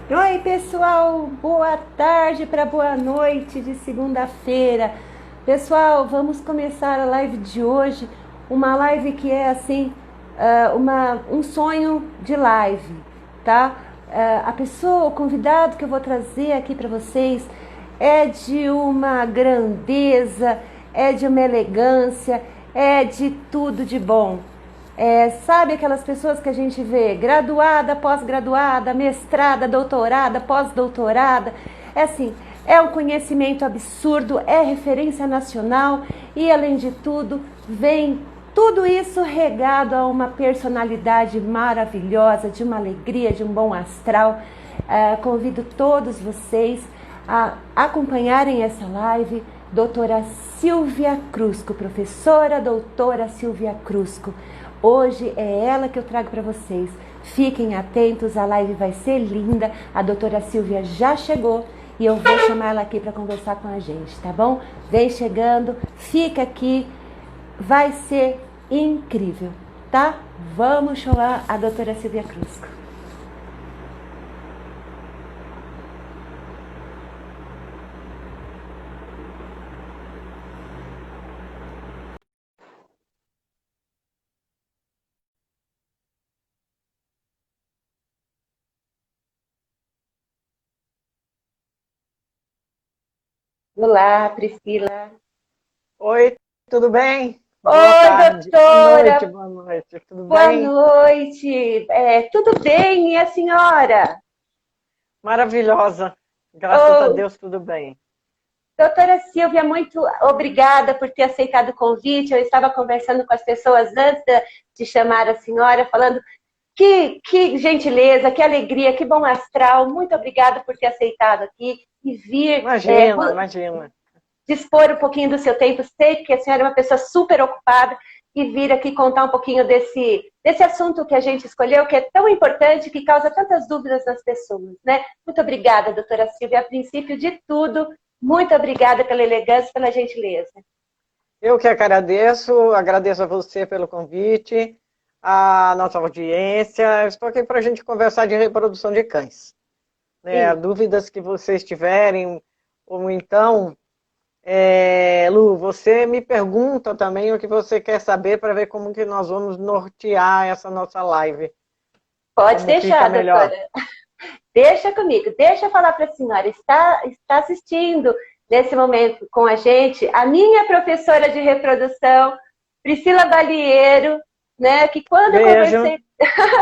Oi, pessoal, boa tarde para boa noite de segunda-feira. Pessoal, vamos começar a live de hoje, uma live que é assim, um sonho de live, tá? A pessoa, o convidado que eu vou trazer aqui para vocês é de uma grandeza, é de uma elegância, é de tudo de bom. Sabe aquelas pessoas que a gente vê graduada, pós-graduada, mestrada, doutorada, pós-doutorada? É assim, é um conhecimento absurdo, é referência nacional e, além de tudo, vem tudo isso regado a uma personalidade maravilhosa, de uma alegria, de um bom astral. Convido todos vocês a acompanharem essa live. Doutora Silvia Crusco, professora doutora Silvia Crusco. Hoje é ela que eu trago para vocês. Fiquem atentos, a live vai ser linda. A doutora Silvia já chegou e eu vou chamar ela aqui para conversar com a gente, tá bom? Vem chegando, fica aqui, vai ser incrível, tá? Vamos chamar a doutora Silvia Crusco. Olá, Priscila. Oi, tudo bem? Boa Oi, tarde, doutora. boa noite, tudo Boa bem? noite. Tudo bem, e a senhora? Maravilhosa, graças a Oh, Deus, tudo bem. doutora Silvia, muito obrigada por ter aceitado o convite. Eu estava conversando com as pessoas antes de chamar a senhora, falando que gentileza, que alegria, que bom astral. Muito obrigada por ter aceitado aqui e vir Imagina, imagina. dispor um pouquinho do seu tempo. Sei que a senhora é uma pessoa super ocupada e vir aqui contar um pouquinho desse assunto que a gente escolheu, que é tão importante, que causa tantas dúvidas nas pessoas, né? Muito obrigada, doutora Silvia. A princípio de tudo, muito obrigada pela elegância, pela gentileza. Eu que agradeço a você pelo convite, a nossa audiência. Eu estou aqui para a gente conversar de reprodução de cães. Né? Sim. Dúvidas que vocês tiverem, ou então Lu, você me pergunta também o que você quer saber para ver como que nós vamos nortear essa nossa live. Pode Como fica deixar, melhor. doutora. Deixa comigo, deixa eu falar para a senhora. Está assistindo nesse momento com a gente a minha professora de reprodução, Priscila Balieiro, né? Que quando eu Beijo. conversei,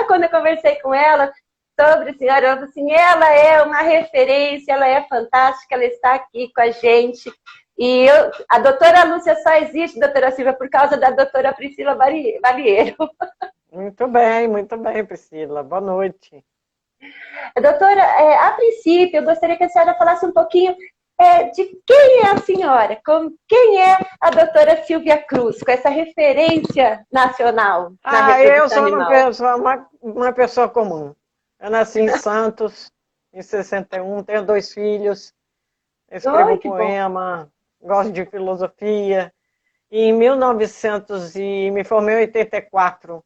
quando eu conversei com ela sobre a senhora, ela falou assim, ela é uma referência, ela é fantástica, ela está aqui com a gente. A doutora Lúcia só existe, doutora Silvia, por causa da doutora Priscila Balieiro. Muito bem, Priscila. Boa noite. Doutora, a princípio, eu gostaria que a senhora falasse um pouquinho de quem é a senhora, quem é a doutora Silvia Cruz, com essa referência nacional na Eu reprodução sou animal. uma pessoa comum. Eu nasci em Santos, em 61, tenho 2 filhos, Ai, escrevo que bom. poema, gosto de filosofia. E em 1900 e me formei em 84.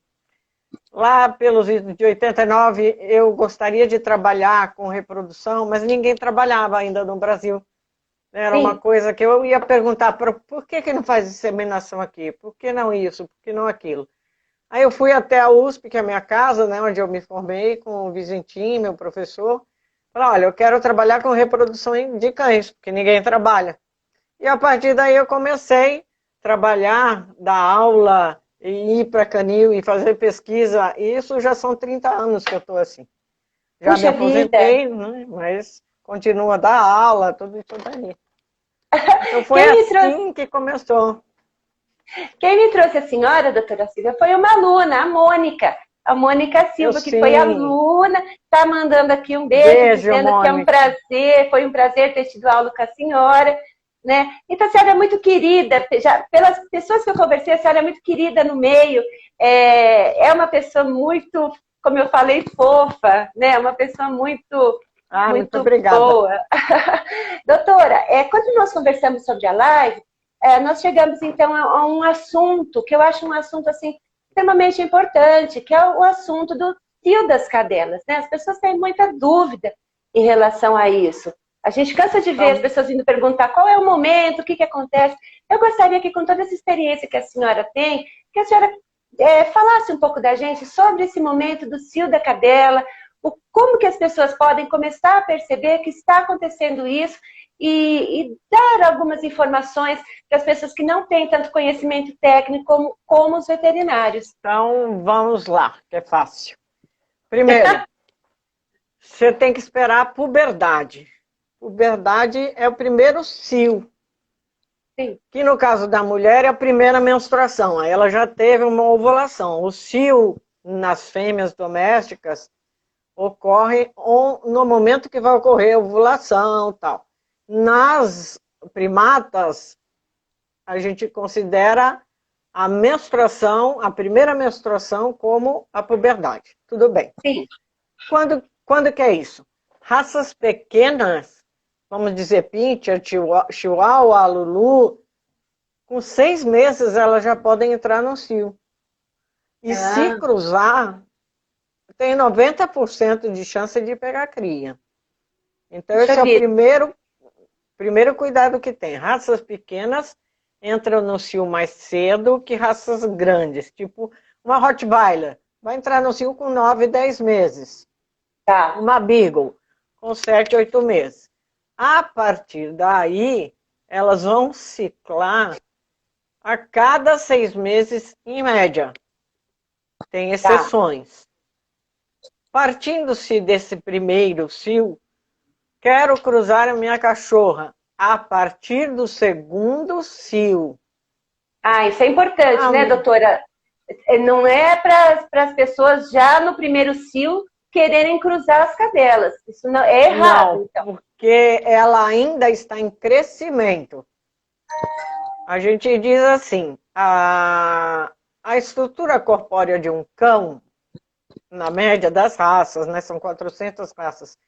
Lá pelos idos de 89, eu gostaria de trabalhar com reprodução, mas ninguém trabalhava ainda no Brasil. Era uma Sim, coisa que eu ia perguntar, por que não faz inseminação aqui? Por que não isso? Por que não aquilo? Aí eu fui até a USP, que é a minha casa, né, onde eu me formei, com o Vizentim, meu professor. Falei, olha, eu quero trabalhar com reprodução de cães, porque ninguém trabalha. E a partir daí eu comecei a trabalhar, dar aula, e ir para canil e fazer pesquisa. E isso já são 30 anos que eu estou assim. Já me puxa vida. aposentei, né, mas continuo a dar aula, tudo isso daí. Então foi Quem me trouxe, assim que começou. quem me trouxe a senhora, doutora Silvia, foi uma aluna, a Mônica. A Mônica Eu Silva, que foi sim. aluna, está mandando aqui um beijo, Beijo, dizendo que é um Mônica. prazer, foi um prazer ter tido aula com a senhora. Né? Então, a senhora é muito querida, já, pelas pessoas que eu conversei, a senhora é muito querida no meio, é uma pessoa muito, como eu falei, fofa, né? Uma pessoa muito, Muito muito obrigada. boa. Doutora, quando nós conversamos sobre a live, nós chegamos então a um assunto que eu acho um assunto assim extremamente importante, que é o assunto do cio das cadelas, né? As pessoas têm muita dúvida em relação a isso? A gente cansa de ver as pessoas indo perguntar qual é o momento, o que acontece. Eu gostaria que, com toda essa experiência que a senhora tem, que a senhora falasse um pouco da gente sobre esse momento do cio da cadela, como que as pessoas podem começar a perceber que está acontecendo isso e dar algumas informações para as pessoas que não têm tanto conhecimento técnico como os veterinários. Então, vamos lá, que é fácil. Primeiro, você tem que esperar a puberdade. Puberdade é o primeiro cio. Sim. Que no caso da mulher é a primeira menstruação. Aí ela já teve uma ovulação. O cio nas fêmeas domésticas ocorre no momento que vai ocorrer a ovulação e tal. Nas primatas, a gente considera a menstruação, a primeira menstruação, como a puberdade. Tudo bem. Sim. Quando que é isso? Raças pequenas, vamos dizer Pinscher, Chihuahua, Lulu, com 6 meses elas já podem entrar no cio. E se cruzar, tem 90% de chance de pegar cria. Então esse é o primeiro cuidado que tem. Raças pequenas entram no cio mais cedo que raças grandes, tipo uma Rottweiler. Vai entrar no cio com 9, 10 meses. Tá. Uma Beagle com 7, 8 meses. A partir daí, elas vão ciclar a cada 6 meses, em média. Tem exceções. Partindo-se desse primeiro cio, quero cruzar a minha cachorra a partir do segundo cio. Isso é importante, né, doutora? Não é para as pessoas já no primeiro cio quererem cruzar as cadelas. Isso não é errado, não, então. Porque ela ainda está em crescimento. A gente diz assim, a estrutura corpórea de um cão, na média das raças, né, são 400 raças,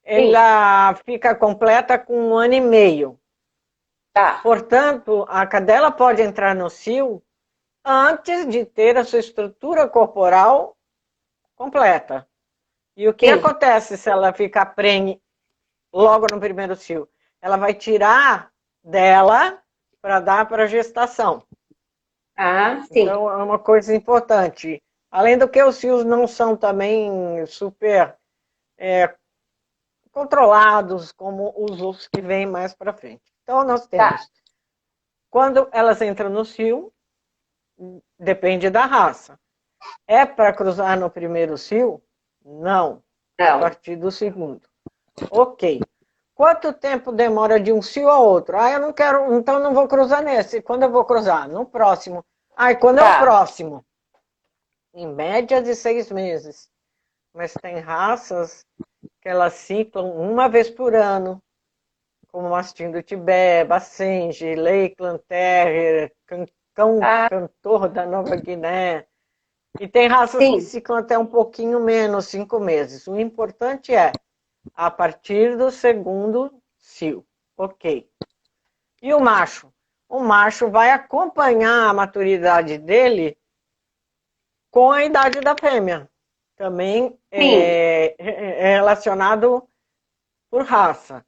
ela fica completa com 1 ano e meio. Tá. Portanto, a cadela pode entrar no cio antes de ter a sua estrutura corporal completa. E o que acontece se ela ficar prenhe logo no primeiro cio? Ela vai tirar dela para dar para a gestação. Sim. Então, é uma coisa importante. Além do que, os cios não são também super controlados como os outros que vêm mais para frente. Então, nós temos, quando elas entram no cio, depende da raça. É para cruzar no primeiro cio? Não. A partir do segundo. Ok. Quanto tempo demora de um cio ao outro? Eu não quero, então não vou cruzar nesse. Quando eu vou cruzar? No próximo. E quando é o próximo? Em média de 6 meses. Mas tem raças que elas ciclam uma vez por ano, como o mastim do Tibete, Basenji, Lakeland Terrier, cão cantor da Nova Guiné. E tem raças que ciclam até um pouquinho menos, 5 meses. O importante é a partir do segundo cio. Ok. E o macho? O macho vai acompanhar a maturidade dele com a idade da fêmea. Também é relacionado por raça.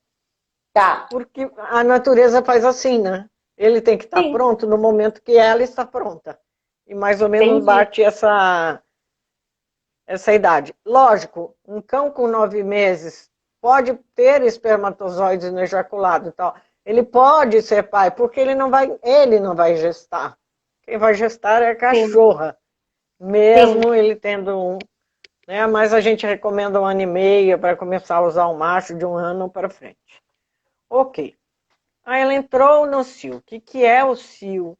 Porque a natureza faz assim, né? Ele tem que estar pronto no momento que ela está pronta. E mais ou menos bate essa idade. Lógico, um cão com 9 meses pode ter espermatozoides no ejaculado e tal. Ele pode ser pai, porque ele não vai gestar. Quem vai gestar é a cachorra. Mesmo ele tendo um. Né? Mas a gente recomenda 1 ano e meio para começar a usar o macho de 1 ano para frente. Ok. Aí ela entrou no cio. O que é o cio?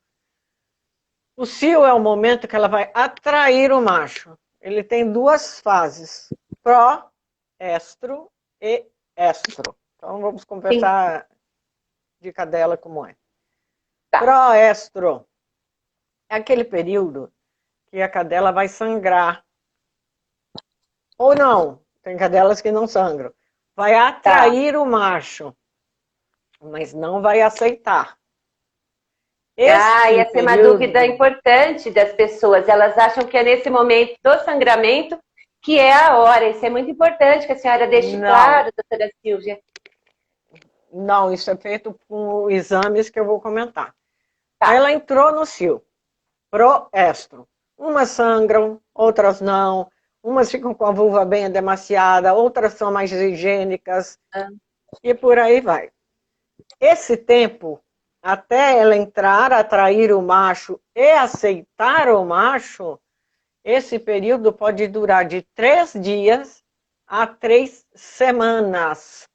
O cio é o momento que ela vai atrair o macho. Ele tem 2 fases, pró-estro e estro. Então vamos conversar de cadela como é. Pró-estro é aquele período que a cadela vai sangrar. Ou não, tem cadelas que não sangram. Vai atrair o macho, mas não vai aceitar. Essa é uma dúvida importante das pessoas. Elas acham que é nesse momento do sangramento que é a hora. Isso é muito importante que a senhora deixe Não, claro, doutora Silvia. não, isso é feito com exames que eu vou comentar. Aí Tá, ela entrou no cio, proestro. Umas sangram, outras não. Umas ficam com a vulva bem demasiada, outras são mais higiênicas e por aí vai. Esse tempo, até ela entrar, atrair o macho e aceitar o macho, esse período pode durar de 3 dias a 3 semanas.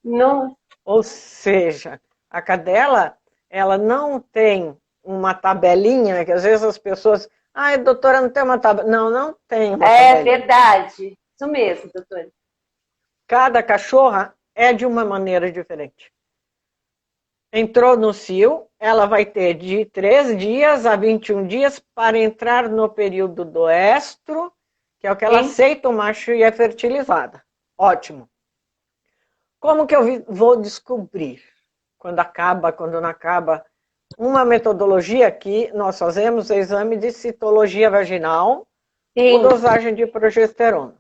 não, Ou seja, a cadela, ela não tem uma tabelinha, que às vezes as pessoas, ai, doutora, não tem uma tabela. Não, não tem uma é tabelinha. verdade. Isso mesmo, doutora. Cada cachorra é de uma maneira diferente. Entrou no cio, ela vai ter de 3 dias a 21 dias para entrar no período do estro, que é o que ela Sim. aceita o macho e é fertilizada. Ótimo. Como que eu vou descobrir quando acaba, quando não acaba? Uma metodologia que nós fazemos é exame de citologia vaginal ou Sim. dosagem de progesterona.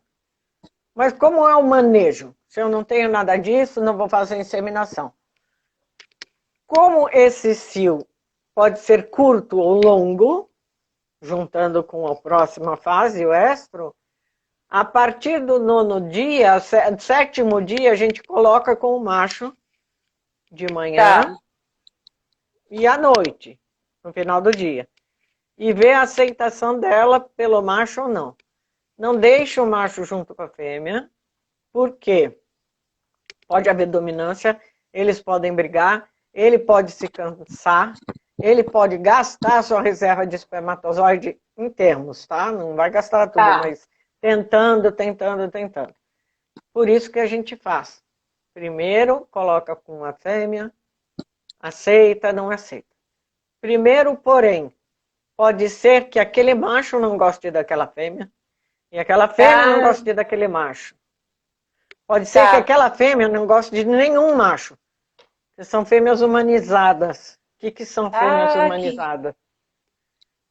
Mas como é o manejo? Se eu não tenho nada disso, não vou fazer inseminação. Como esse cio pode ser curto ou longo, juntando com a próxima fase, o estro, a partir do 9º dia, 7º dia, a gente coloca com o macho de manhã Tá. e à noite, no final do dia. E vê a aceitação dela pelo macho ou não. Não deixe o macho junto com a fêmea, porque pode haver dominância, eles podem brigar, ele pode se cansar, ele pode gastar a sua reserva de espermatozoide em termos, tá? Não vai gastar tudo, Tá. mas tentando, tentando, tentando. Por isso que a gente faz. Primeiro, coloca com a fêmea, aceita, não aceita. Primeiro, porém, pode ser que aquele macho não goste daquela fêmea, e aquela fêmea não Ah, goste daquele macho. Pode ser que tá. aquela fêmea não goste de nenhum macho. Que são fêmeas humanizadas. O que são fêmeas Ah, que humanizadas?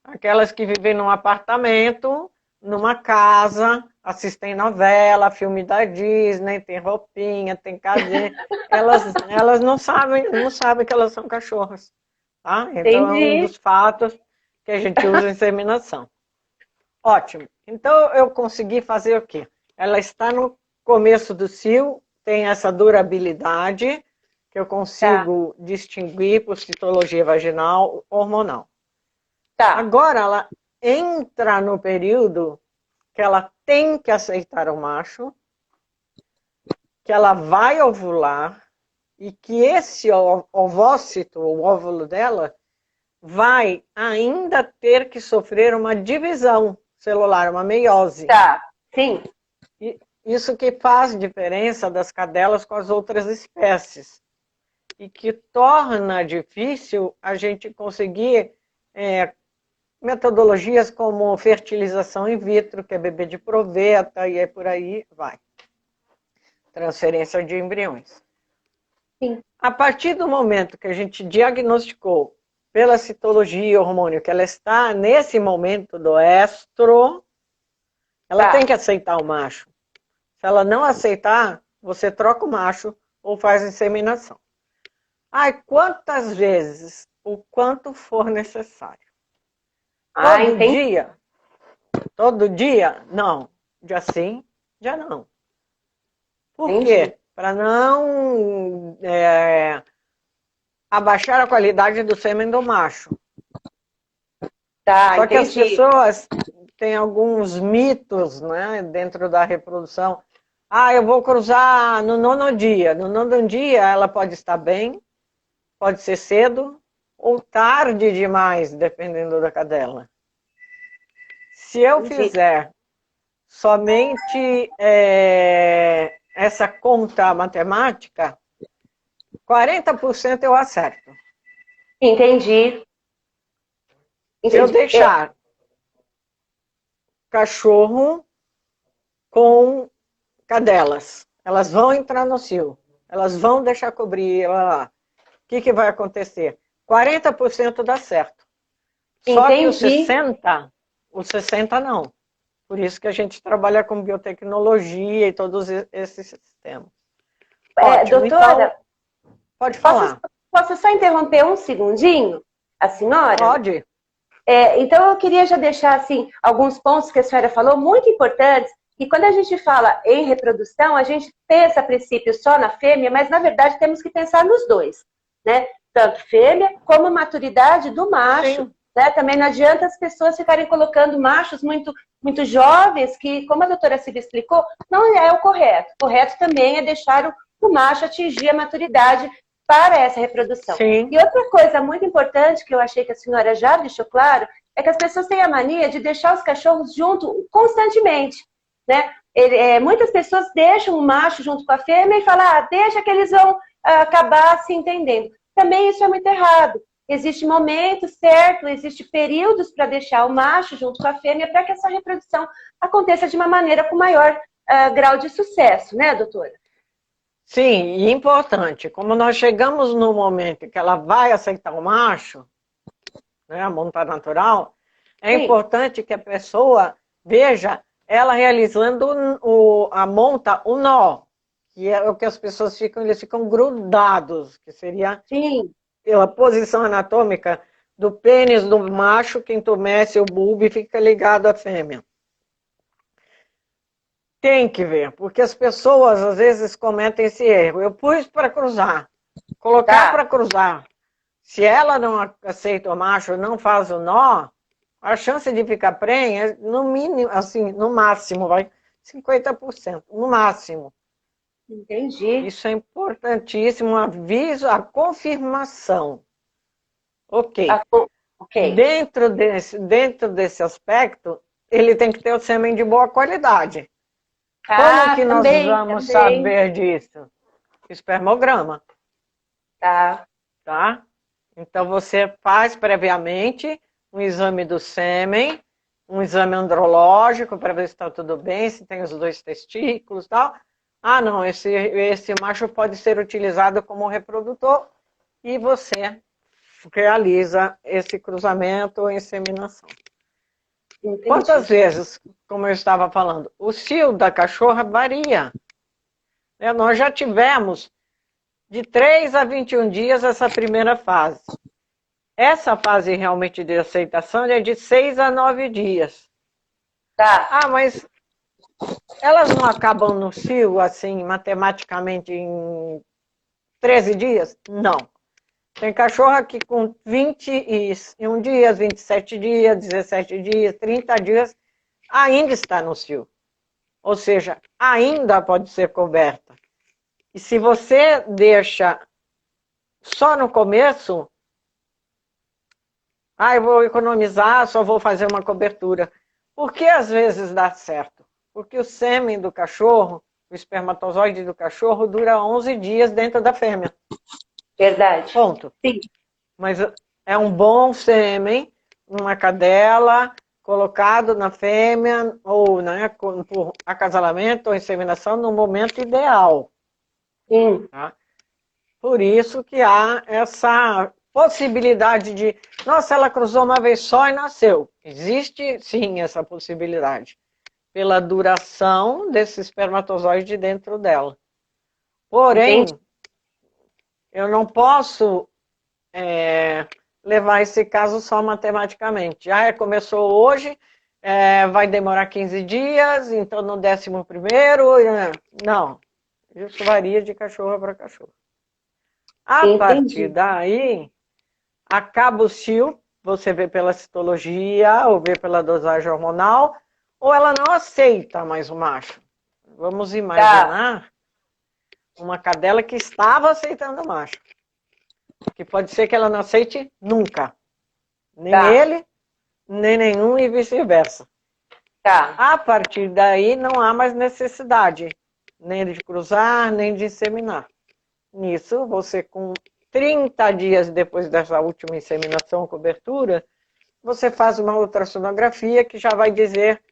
Aquelas que vivem num apartamento, numa casa, assistem novela, filme da Disney, tem roupinha, tem casinha. Elas não sabem que elas são cachorras. Tá? Então é um entendi. dos fatos que a gente usa em inseminação. Ótimo. Então eu consegui fazer o quê? Ela está no começo do cio, tem essa durabilidade que eu Tá, consigo distinguir por citologia vaginal hormonal. tá. Agora ela entra no período que ela tem que aceitar o macho, que ela vai ovular e que esse ovócito, o óvulo dela, vai ainda ter que sofrer uma divisão celular, uma meiose. Tá. Sim. Isso que faz diferença das cadelas com as outras espécies e que torna difícil a gente conseguir metodologias como fertilização in vitro, que é bebê de proveta, e aí por aí vai. Transferência de embriões. Sim. A partir do momento que a gente diagnosticou pela citologia hormônio que ela está nesse momento do estro, ela Tá. tem que aceitar o macho. Se ela não aceitar, você troca o macho ou faz inseminação. Ai, quantas vezes? O quanto for necessário. Ah, Todo entendi. dia? Todo dia? Não. Dia sim, dia não. Por Entendi. quê? Para não abaixar a qualidade do sêmen do macho. Tá, Só que as entendi. pessoas têm alguns mitos, né, dentro da reprodução. Ah, eu vou cruzar no 9º dia. No 9º dia ela pode estar bem, pode ser cedo ou tarde demais, dependendo da cadela. Se eu Entendi. fizer somente essa conta matemática, 40% eu acerto. Entendi. Se eu Entendi. deixar cachorro com cadelas, elas vão entrar no cio, elas vão deixar cobrir, o que vai acontecer? 40% dá certo. Só que Entendi. os 60 não. Por isso que a gente trabalha com biotecnologia e todos esses sistemas. Ótimo, Doutora, então, pode falar. posso só interromper um segundinho a senhora? Pode. Então, eu queria já deixar assim, alguns pontos que a senhora falou, muito importantes, e quando a gente fala em reprodução, a gente pensa a princípio só na fêmea, mas na verdade temos que pensar nos dois, né? Tanto fêmea como a maturidade do macho. Sim. Né? Também não adianta as pessoas ficarem colocando machos muito jovens, que, como a doutora Silvia explicou, não é o correto. O correto também é deixar o macho atingir a maturidade para essa reprodução. Sim. E outra coisa muito importante que eu achei que a senhora já deixou claro é que as pessoas têm a mania de deixar os cachorros junto constantemente, né? Muitas pessoas deixam o macho junto com a fêmea e falam, deixa que eles vão acabar se entendendo. Também isso é muito errado. Existe momento certo, existe períodos para deixar o macho junto com a fêmea para que essa reprodução aconteça de uma maneira com maior grau de sucesso, né, doutora? Sim, e importante, como nós chegamos no momento que ela vai aceitar o macho, né, a monta natural, é Sim. importante que a pessoa veja ela realizando a monta, o nó, que é o que as pessoas ficam, eles ficam grudados, que seria Sim. pela posição anatômica do pênis do macho que entumece o bulbo e fica ligado à fêmea. Tem que ver, porque as pessoas às vezes cometem esse erro. Eu pus para cruzar, colocar para cruzar. Se ela não aceita o macho, não faz o nó, a chance de ficar prenha é no mínimo, assim, no máximo, vai 50%, no máximo. Entendi. Isso é importantíssimo, um aviso, a confirmação. Ok. Ok. Dentro desse aspecto, ele tem que ter o sêmen de boa qualidade. Como que nós vamos saber disso? Espermograma. Tá? Então você faz previamente um exame do sêmen, um exame andrológico para ver se está tudo bem, se tem os dois testículos e tal. Ah, não, esse macho pode ser utilizado como reprodutor e você realiza esse cruzamento ou inseminação. Entendi. Quantas vezes, como eu estava falando, o cio da cachorra varia. Nós já tivemos de 3 a 21 dias essa primeira fase. Essa fase realmente de aceitação é de 6 a 9 dias. Tá. Mas elas não acabam no cio, assim, matematicamente em 13 dias? Não. Tem cachorra que com 21 dias, 27 dias, 17 dias, 30 dias, ainda está no cio. Ou seja, ainda pode ser coberta. E se você deixa só no começo, eu vou economizar, só vou fazer uma cobertura. Por que às vezes dá certo? Porque o sêmen do cachorro, o espermatozoide do cachorro, dura 11 dias dentro da fêmea. Verdade. Ponto. Sim. Mas é um bom sêmen, uma cadela, colocado na fêmea, ou por acasalamento ou inseminação no momento ideal. Sim. Tá? Por isso que há essa possibilidade de... Nossa, ela cruzou uma vez só e nasceu. Existe, sim, essa possibilidade. Pela duração desse espermatozoide dentro dela. Porém, eu não posso levar esse caso só matematicamente. Começou hoje, vai demorar 15 dias, então no 11º... Não, isso varia de cachorro para cachorro. A partir daí, acaba o cio, você vê pela citologia, ou vê pela dosagem hormonal, ou ela não aceita mais o macho. Vamos imaginar uma cadela que estava aceitando o macho. Que pode ser que ela não aceite nunca. Nem ele, nem nenhum e vice-versa. A partir daí, não há mais necessidade nem de cruzar, nem de inseminar. Nisso, você com 30 dias depois dessa última inseminação, cobertura, você faz uma ultrassonografia que já vai dizer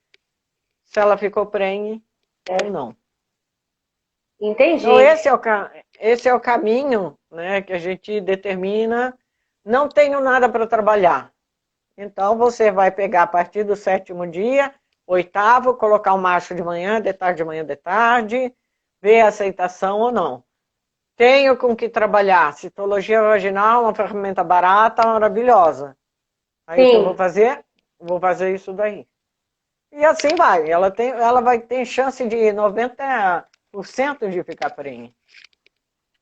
se ela ficou prenhe ou não. Entendi. Então, esse é o caminho, né, que a gente determina. Não tenho nada para trabalhar. Então, você vai pegar a partir do 7º dia, oitavo, colocar o macho de manhã, de manhã, de tarde, ver a aceitação ou não. Tenho com que trabalhar. Citologia vaginal, uma ferramenta barata, maravilhosa. Aí o que eu vou fazer? Vou fazer isso daí. E assim vai. Ela vai ter chance de 90% de ficar prenhe.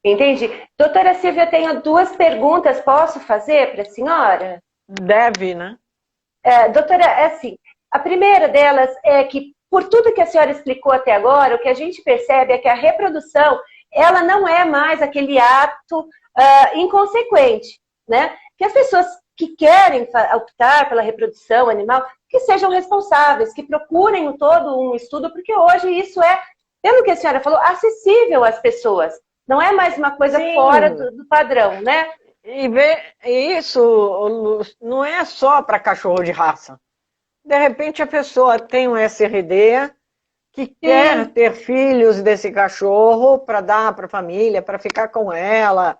Entendi. Doutora Silvia, eu tenho duas perguntas. Posso fazer para a senhora? Deve, né? Doutora, é assim, a primeira delas é que, por tudo que a senhora explicou até agora, o que a gente percebe é que a reprodução, ela não é mais aquele ato inconsequente, né? Que as pessoas que querem optar pela reprodução animal, que sejam responsáveis, que procurem todo um estudo, porque hoje isso é, pelo que a senhora falou, acessível às pessoas. Não é mais uma coisa Sim. fora do padrão, né? E isso não é só para cachorro de raça. De repente a pessoa tem um SRD que quer ter filhos desse cachorro para dar para a família, para ficar com ela.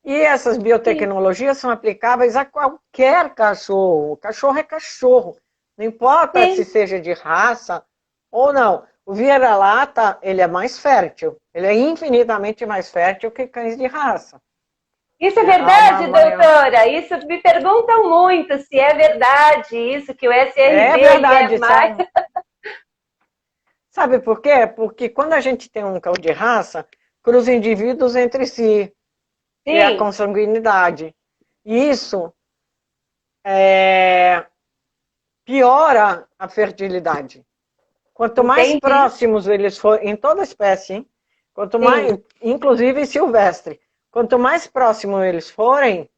E essas biotecnologias são aplicáveis a qualquer cachorro. Cachorro é cachorro. Não importa se seja de raça ou não. O vira-lata, ele é mais fértil. Ele é infinitamente mais fértil que cães de raça. Isso é verdade, doutora? Isso me perguntam muito se é verdade isso, que o SRD é verdade, é mais... Sabe por quê? Porque quando a gente tem um cão de raça, cruza indivíduos entre si. E a consanguinidade. E isso piora a fertilidade. Quanto mais próximos eles forem, em toda espécie, hein? Quanto mais, inclusive silvestre, quanto mais próximo eles forem,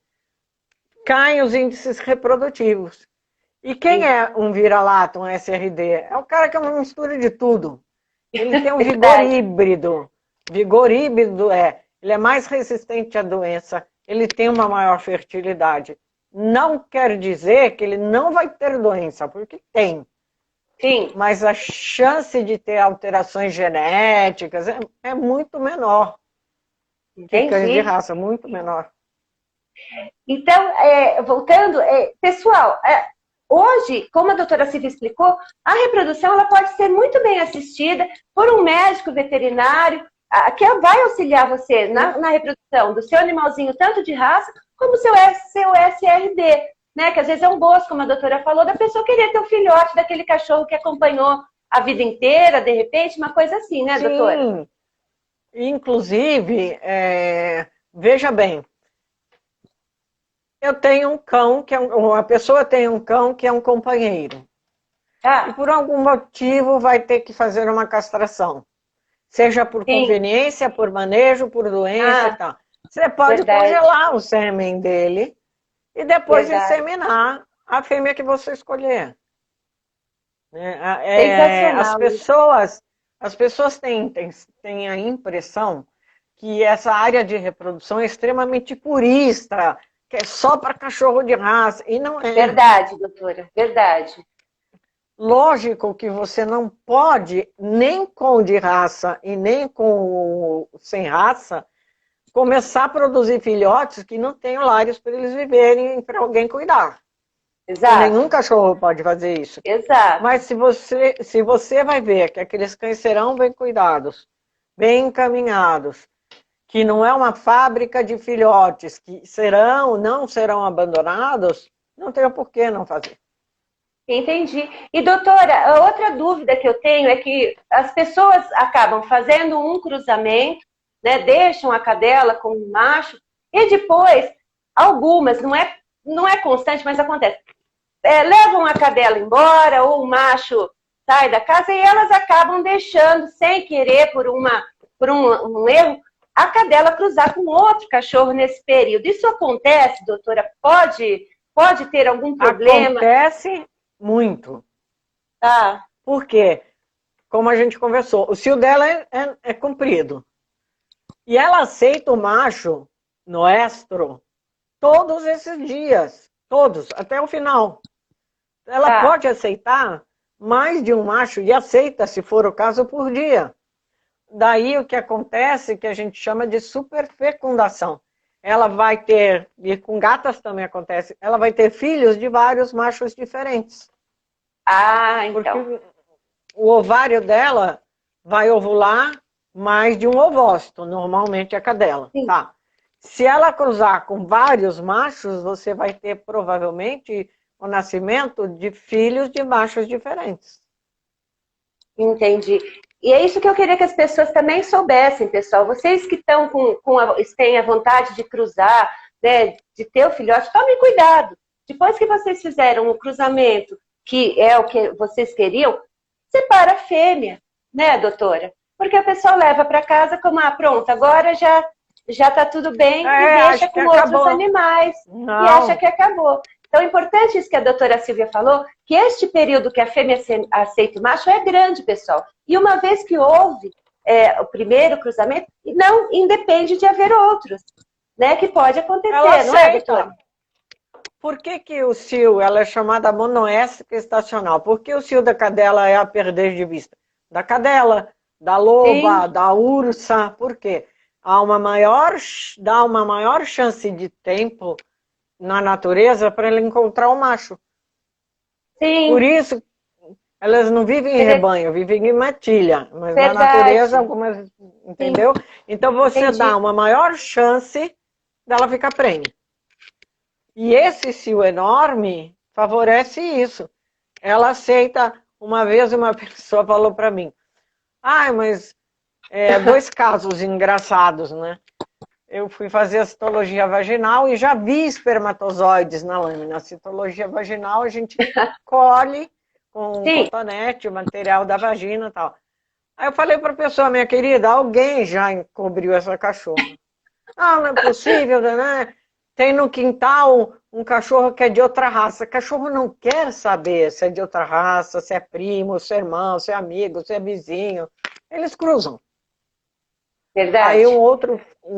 caem os índices reprodutivos. E quem é um vira-lata, um SRD? É o cara que é uma mistura de tudo. Ele tem um vigor híbrido. Vigor híbrido ele é mais resistente à doença, ele tem uma maior fertilidade. Não quer dizer que ele não vai ter doença, porque tem. Sim. Mas a chance de ter alterações genéticas é muito menor. Que cães de raça, muito menor. Então, voltando, pessoal, hoje, como a doutora Silvia explicou, a reprodução ela pode ser muito bem assistida por um médico veterinário, que vai auxiliar você na reprodução do seu animalzinho, tanto de raça, como seu SRD, né? Que às vezes é um gosto, como a doutora falou, da pessoa querer ter um filhote daquele cachorro que acompanhou a vida inteira, de repente, uma coisa assim, né, doutora? Sim. Inclusive, veja bem, eu tenho um cão, uma pessoa tem um cão que é um companheiro. E por algum motivo vai ter que fazer uma castração. Seja por conveniência, por manejo, por doença e tal. Você pode congelar o sêmen dele e depois inseminar a fêmea que você escolher. As pessoas têm a impressão que essa área de reprodução é extremamente purista, que é só para cachorro de raça, e não é. Verdade, doutora, verdade. Lógico que você não pode, nem com de raça e nem com sem raça, começar a produzir filhotes que não tenham lares para eles viverem e para alguém cuidar. Exato. Nenhum cachorro pode fazer isso. Exato. Mas se você vai ver que aqueles cães serão bem cuidados, bem encaminhados, que não é uma fábrica de filhotes, que não serão abandonados, não tem por que não fazer. Entendi. E, doutora, a outra dúvida que eu tenho é que as pessoas acabam fazendo um cruzamento, né, deixam a cadela com o macho, e depois, algumas, não é constante, mas acontece, levam a cadela embora, ou o macho sai da casa, e elas acabam deixando, sem querer, por um erro, a cadela cruzar com outro cachorro nesse período. Isso acontece, doutora? Pode ter algum problema? Acontece muito. Por quê? Como a gente conversou, o cio dela é comprido. E ela aceita o macho no estro todos esses dias. Todos, até o final. Ela pode aceitar mais de um macho e aceita, se for o caso, por dia. Daí o que acontece, que a gente chama de superfecundação. Ela vai ter, e com gatas também acontece, ela vai ter filhos de vários machos diferentes. Então. o ovário dela vai ovular mais de um ovócito, normalmente a cadela, Sim. tá? Se ela cruzar com vários machos, você vai ter provavelmente o nascimento de filhos de machos diferentes. Entendi. E é isso que eu queria que as pessoas também soubessem, pessoal. Vocês que estão têm a vontade de cruzar, né, de ter o filhote, tomem cuidado. Depois que vocês fizeram o cruzamento, que é o que vocês queriam, separa a fêmea, né, doutora? Porque a pessoa leva para casa como, pronto, agora já está tudo bem e deixa com outros animais e acha que acabou. Então, é importante isso que a doutora Silvia falou, que este período que a fêmea aceita o macho é grande, pessoal. E uma vez que houve o primeiro cruzamento, não independe de haver outros, né? Que pode acontecer, ela não é, doutora? Por que o cio ela é chamada monoéstrica estacional? Por que o cio da cadela é a perder de vista? Da cadela, da loba, da ursa. Por quê? Dá uma maior chance de tempo na natureza para ela encontrar o macho. Sim. Por isso, elas não vivem em rebanho, vivem em matilha. Mas na natureza, algumas... Entendeu? Sim. Então, você dá uma maior chance dela ficar prenha. E esse cio enorme favorece isso. Ela aceita... Uma vez uma pessoa falou para mim, mas... dois casos engraçados, né? Eu fui fazer a citologia vaginal e já vi espermatozoides na lâmina. A citologia vaginal a gente colhe com um cotonete, o material da vagina e tal. Aí eu falei para a pessoa, minha querida, alguém já encobriu essa cachorra. Não é possível, né? Tem no quintal um cachorro que é de outra raça. Cachorro não quer saber se é de outra raça, se é primo, se é irmão, se é amigo, se é vizinho. Eles cruzam. Verdade. Aí um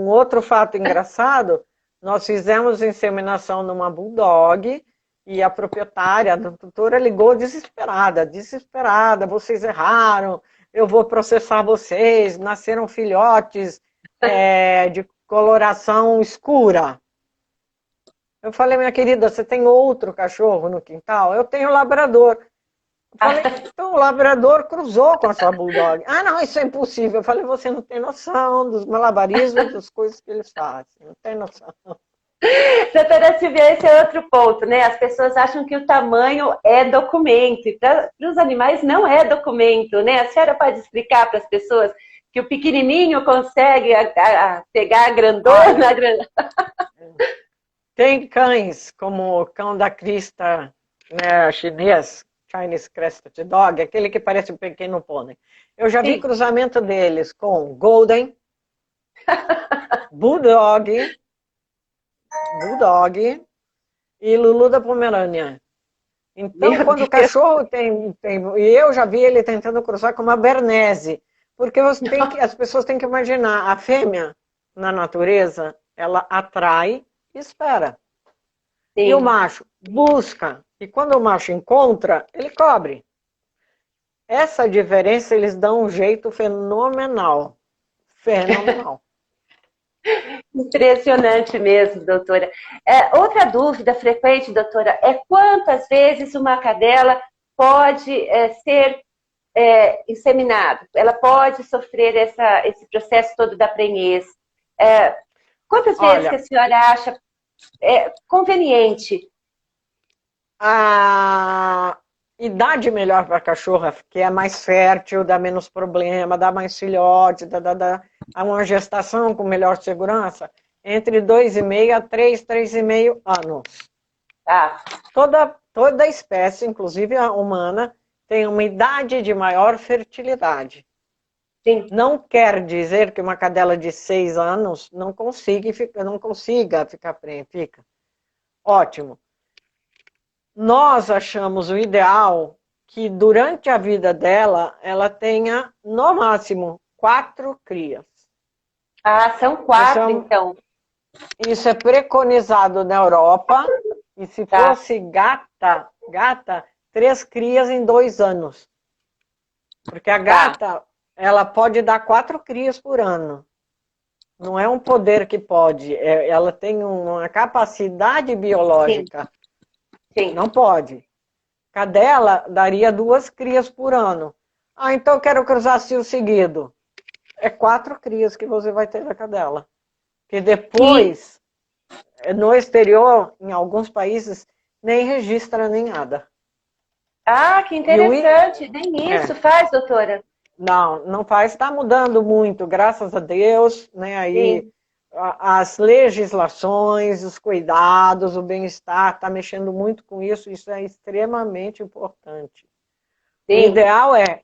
outro fato engraçado, nós fizemos inseminação numa bulldog e a proprietária, a tutora, ligou desesperada, vocês erraram, eu vou processar vocês, nasceram filhotes de coloração escura. Eu falei, minha querida, você tem outro cachorro no quintal? Eu tenho labrador. Falei, então o labrador cruzou com a sua bulldog. Não, isso é impossível. Eu falei, você não tem noção dos malabarismos, das coisas que eles fazem. Não tem noção. Doutora Silvia, esse é outro ponto, né? As pessoas acham que o tamanho é documento. E para os animais não é documento, né? A senhora pode explicar para as pessoas que o pequenininho consegue pegar a grandona? Tem cães, como o cão da crista, né, chinês, Chinese Crested Dog, aquele que parece um pequeno pônei. Eu já vi cruzamento deles com Golden, Bulldog e Lulu da Pomerânia. Então, quando o cachorro tem... E eu já vi ele tentando cruzar com uma Bernese. Porque as pessoas têm que imaginar, a fêmea, na natureza, ela atrai e espera. E o macho busca. E quando o macho encontra, ele cobre. Essa diferença, eles dão um jeito fenomenal. Fenomenal. Impressionante mesmo, doutora. Outra dúvida frequente, doutora, é quantas vezes uma cadela pode ser inseminada? Ela pode sofrer esse processo todo da prenhez? Quantas vezes que a senhora acha conveniente? A idade melhor para a cachorra, que é mais fértil, dá menos problema, dá mais filhote, dá uma gestação com melhor segurança, entre 2,5 a 3,5 anos. Toda espécie, inclusive a humana, tem uma idade de maior fertilidade. Sim. Não quer dizer que uma cadela de 6 anos não consiga ficar prenha. Fica. Ótimo. Nós achamos o ideal que durante a vida dela, ela tenha, no máximo, 4 crias. São 4, então. Isso é preconizado na Europa. E se fosse gata, 3 crias em 2 anos. Porque a gata, ela pode dar 4 crias por ano. Não é um poder que pode. Ela tem uma capacidade biológica. Sim. Não pode. Cadela daria 2 crias por ano. Ah, então eu quero cruzar cio seguido. É 4 crias que você vai ter da cadela. Que depois, no exterior, em alguns países, nem registra nem nada. Ah, que E o interessante. Nem isso é, faz, doutora. não faz, está mudando muito, graças a Deus, né? Aí Sim, as legislações, os cuidados, o bem-estar, está mexendo muito com isso é extremamente importante. O sim. ideal é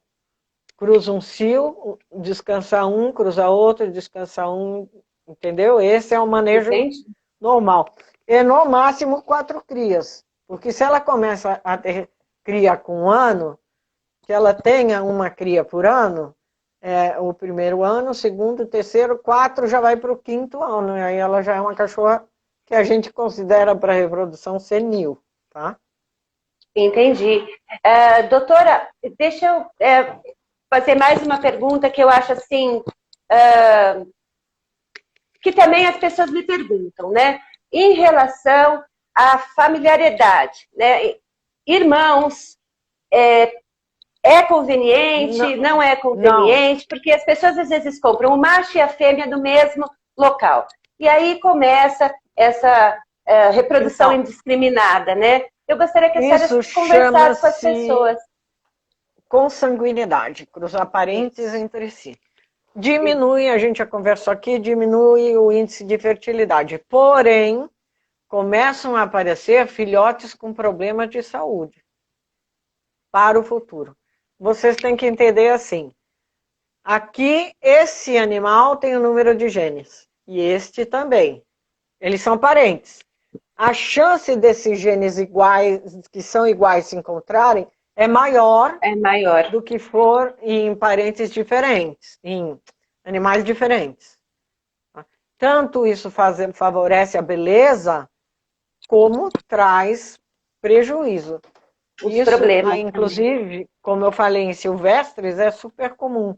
cruza um cio, descansa um, cruza outro, descansa um, entendeu? Esse é o manejo Entende? normal. E no máximo 4 crias, porque se ela começa a ter cria com um ano, que ela tenha uma cria por ano, o primeiro ano, o segundo, o terceiro, 4 já vai para o quinto ano, e aí ela já é uma cachorra que a gente considera para reprodução senil, tá? Entendi. Doutora, deixa eu fazer mais uma pergunta que eu acho assim, que também as pessoas me perguntam, né? Em relação à familiaridade, né? Irmãos, é conveniente, Não, não é não, conveniente, porque as pessoas às vezes compram o macho e a fêmea do mesmo local. E aí começa essa reprodução então, indiscriminada, né? Eu gostaria que a senhora isso conversasse com as chama-se pessoas. consanguinidade, cruzar parentes Isso. entre si. Diminui, a gente já conversou aqui, diminui o índice de fertilidade. Porém, começam a aparecer filhotes com problemas de saúde para o futuro. Vocês têm que entender assim, aqui esse animal tem o número de genes, e este também. Eles são parentes. A chance desses genes iguais, que são iguais, se encontrarem, é maior É maior. do que for em parentes diferentes, em animais diferentes. Tanto isso favorece a beleza, como traz prejuízo. Os Isso, problemas também. inclusive, como eu falei em silvestres, é super comum.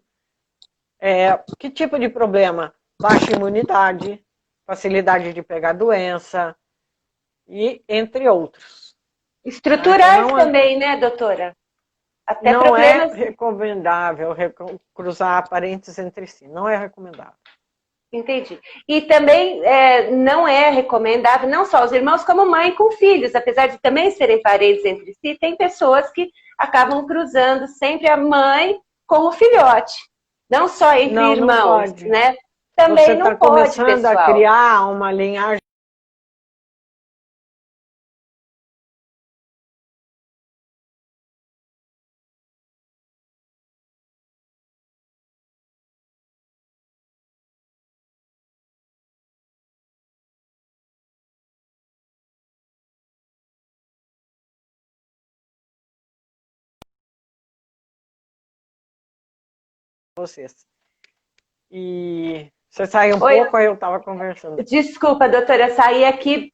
Que tipo de problema? Baixa imunidade, facilidade de pegar doença, e entre outros. Tá? Então, Estruturais também, né, doutora? Até não é problemas. recomendável cruzar parentes entre si. Não é recomendável. Entendi. E também não é recomendável, não só os irmãos, como mãe com filhos, apesar de também serem parentes entre si, tem pessoas que acabam cruzando sempre a mãe com o filhote, não só entre Não, não irmãos, pode. né? Você Também está não pode, começando a pessoal. criar uma linhagem. Vocês. E você saiu um Oi, pouco, aí eu estava conversando. desculpa, doutora, eu saí aqui,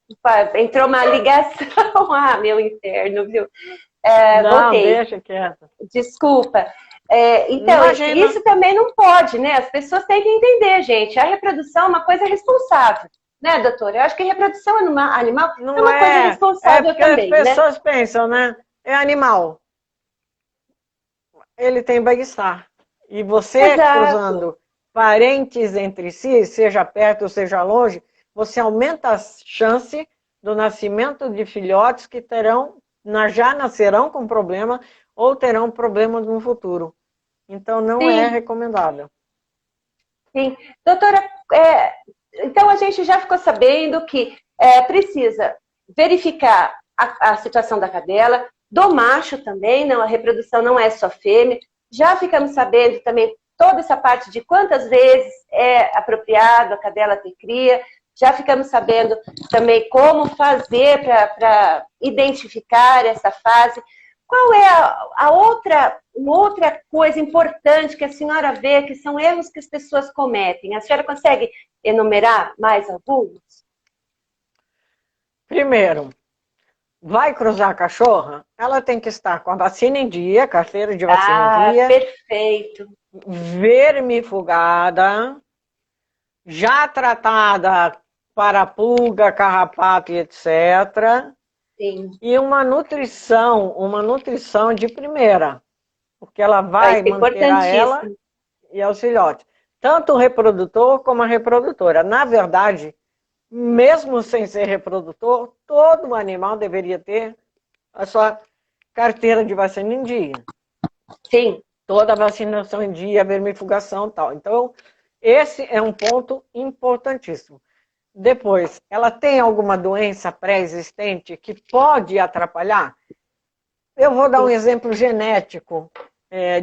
entrou uma ligação. Ah, meu interno, viu? Não, Voltei. deixa quieto. Desculpa. Então, Imagina. isso também não pode, né? As pessoas têm que entender, gente. A reprodução é uma coisa responsável, né, doutora? Eu acho que a reprodução animal é Não uma coisa é. É responsável porque as também, né? pessoas pensam, né? É animal. Ele tem bem-estar. E você Exato. cruzando parentes entre si, seja perto ou seja longe, você aumenta a chance do nascimento de filhotes que já nascerão com problema ou terão problemas no futuro. Então não é Sim, recomendável. sim. Doutora, então a gente já ficou sabendo que precisa verificar a situação da cadela, do macho também, não, a reprodução não é só fêmea. Já ficamos sabendo também toda essa parte de quantas vezes é apropriado a cadela ter cria. Já ficamos sabendo também como fazer para identificar essa fase. Qual é uma outra coisa importante que a senhora vê que são erros que as pessoas cometem? A senhora consegue enumerar mais alguns? Primeiro, vai cruzar a cachorra? Ela tem que estar com a vacina em dia, carteira de vacina em Ah, dia, perfeito. vermifugada, já tratada para pulga, carrapato e etc. Sim. E uma nutrição de primeira. porque ela vai manter a ela e aos filhotes. Tanto o reprodutor como a reprodutora. Na verdade, mesmo sem ser reprodutor, todo animal deveria ter a sua carteira de vacina em dia. Sim. Toda vacinação em dia, vermifugação e tal. Então, esse é um ponto importantíssimo. Depois, ela tem alguma doença pré-existente que pode atrapalhar? Eu vou dar um exemplo genético.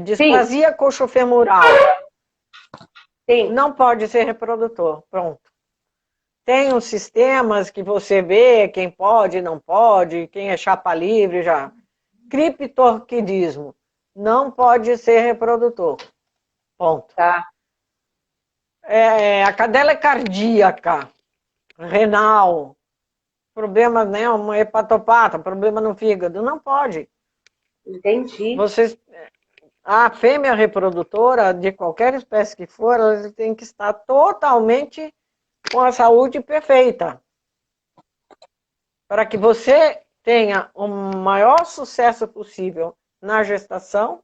Displasia coxofemoral. Sim. Não pode ser reprodutor. Pronto. Tem os sistemas que você vê, quem pode, não pode, quem é chapa livre já. Criptorquidismo. Não pode ser reprodutor. Ponto. Tá. A cadela é cardíaca, renal, problema, né, uma hepatopata, problema no fígado. Não pode. Entendi. A fêmea reprodutora, de qualquer espécie que for, ela tem que estar totalmente com a saúde perfeita. Para que você tenha o maior sucesso possível na gestação,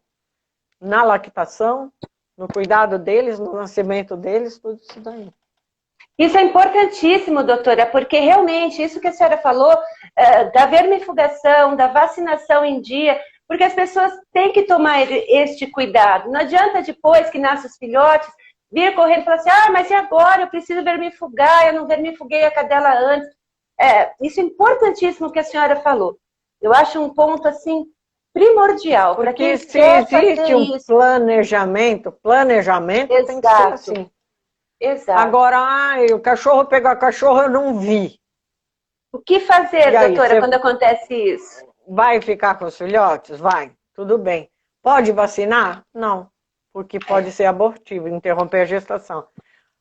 na lactação, no cuidado deles, no nascimento deles, tudo isso daí. Isso é importantíssimo, doutora, porque realmente isso que a senhora falou, da vermifugação, da vacinação em dia, porque as pessoas têm que tomar este cuidado. Não adianta depois que nascem os filhotes, vir correndo e falar assim, mas e agora? Eu preciso vermifugar, eu não vermifuguei a cadela antes. Isso é importantíssimo que a senhora falou. Eu acho um ponto, assim, primordial. Porque se existe um planejamento Exato. tem que ser assim. Exato. Agora, o cachorro pegou a cachorra, eu não vi. O que fazer, doutora, quando acontece isso? Vai ficar com os filhotes? Vai, tudo bem. Pode vacinar? Não, porque pode ser abortivo, interromper a gestação.